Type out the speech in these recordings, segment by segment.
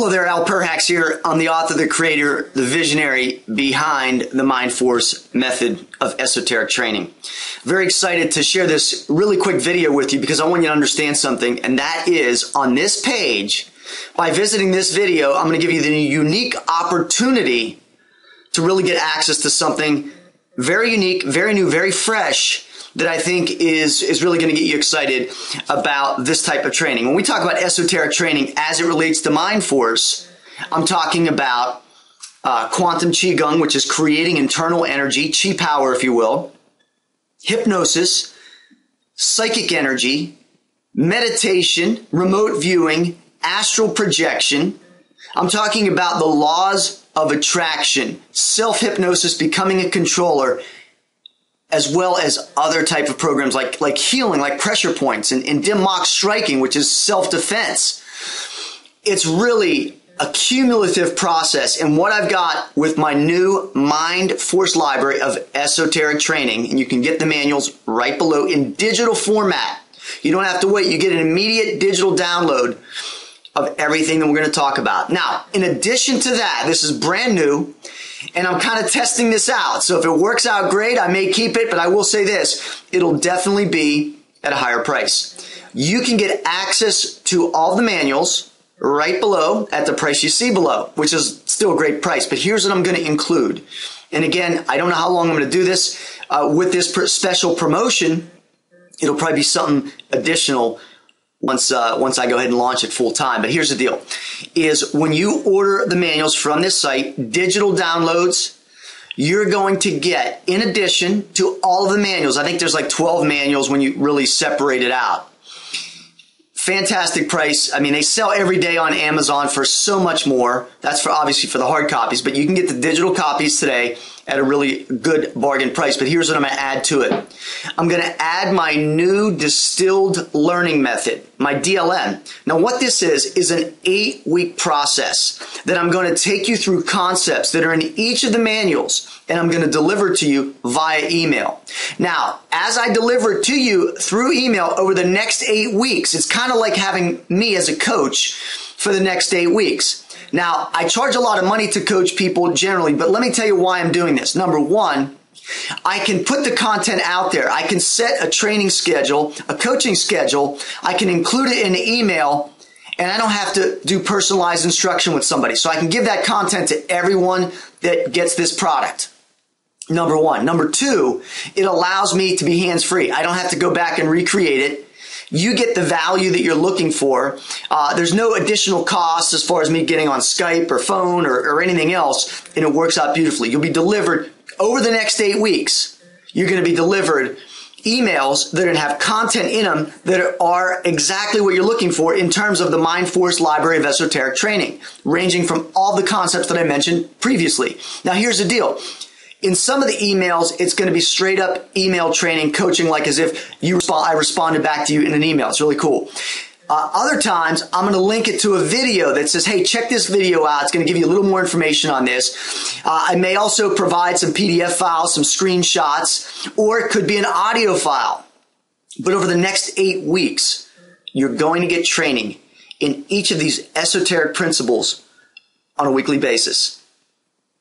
Hello there, Al Perhacs here. I'm the author, the creator, the visionary behind the Mind Force method of esoteric training. Very excited to share this really quick video with you because I want you to understand something, and that is on this page, by visiting this video, I'm going to give you the unique opportunity to really get access to something very unique, very new, very fresh that I think is really going to get you excited about this type of training. When we talk about esoteric training as it relates to Mind Force, I'm talking about quantum qigong, which is creating internal energy, qi power, if you will, hypnosis, psychic energy, meditation, remote viewing, astral projection. I'm talking about the laws of attraction, self-hypnosis, becoming a controller, as well as other type of programs like healing, like pressure points, and dim mak striking, which is self-defense. It's really a cumulative process. And what I've got with my new Mind Force library of esoteric training, and you can get the manuals right below in digital format. You don't have to wait. You get an immediate digital download of everything that we're going to talk about. Now, in addition to that, this is brand new, and I'm kind of testing this out. So if it works out great, I may keep it, but I will say this, it'll definitely be at a higher price. You can get access to all the manuals right below at the price you see below, which is still a great price. But here's what I'm going to include. And again, I don't know how long I'm going to do this. With this special promotion, it'll probably be something additional once I go ahead and launch it full time. But here's the deal, is when you order the manuals from this site, digital downloads, you're going to get, in addition to all of the manuals, I think there's like 12 manuals when you really separate it out. Fantastic price. I mean, they sell every day on Amazon for so much more. That's for obviously for the hard copies, but you can get the digital copies today at a really good bargain price. But here's what I'm going to add to it. I'm going to add my new distilled learning method, my DLM. Now, what this is an 8-week process that I'm going to take you through concepts that are in each of the manuals, and I'm going to deliver to you via email. Now, as I deliver it to you through email over the next 8 weeks, it's kind of like having me as a coach for the next 8 weeks. Now, I charge a lot of money to coach people generally, but let me tell you why I'm doing this. Number one, I can put the content out there. I can set a training schedule, a coaching schedule. I can include it in the email, and I don't have to do personalized instruction with somebody. So I can give that content to everyone that gets this product. Number one. Number two, it allows me to be hands-free. I don't have to go back and recreate it. You get the value that you're looking for. There's no additional cost as far as me getting on Skype or phone or anything else, and it works out beautifully. You'll be delivered over the next 8 weeks. You're going to be delivered emails that are going to have content in them that are exactly what you're looking for in terms of the Mind Force library of esoteric training, ranging from all the concepts that I mentioned previously. Now, here's the deal. In some of the emails, it's going to be straight up email training, coaching, like as if I responded back to you in an email. It's really cool. Other times, I'm going to link it to a video that says, hey, check this video out. It's going to give you a little more information on this. I may also provide some PDF files, some screenshots, or it could be an audio file. But over the next 8 weeks, you're going to get training in each of these esoteric principles on a weekly basis.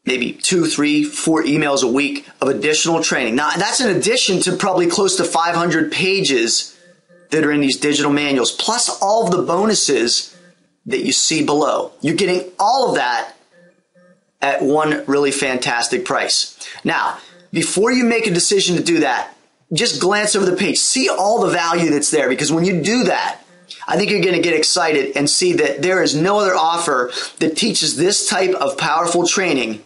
Maybe 2, 3, 4 emails a week of additional training. Now, that's in addition to probably close to 500 pages that are in these digital manuals, plus all of the bonuses that you see below. You're getting all of that at one really fantastic price. Now, before you make a decision to do that, just glance over the page. See all the value that's there, because when you do that, I think you're going to get excited and see that there is no other offer that teaches this type of powerful training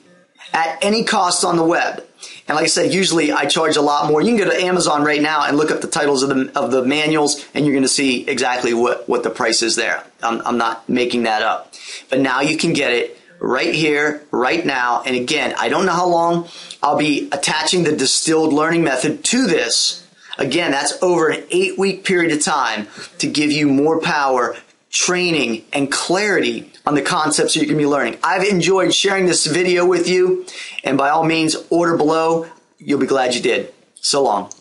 at any cost on the web. And like I said, usually I charge a lot more. You can go to Amazon right now and look up the titles of the manuals, and you're going to see exactly what the price is there. I'm not making that up. But now you can get it right here, right now. And again, I don't know how long I'll be attaching the distilled learning method to this. Again, that's over an 8-week period of time to give you more power, training, and clarity on the concepts that you can be learning. I've enjoyed sharing this video with you, and by all means, order below. You'll be glad you did. So long.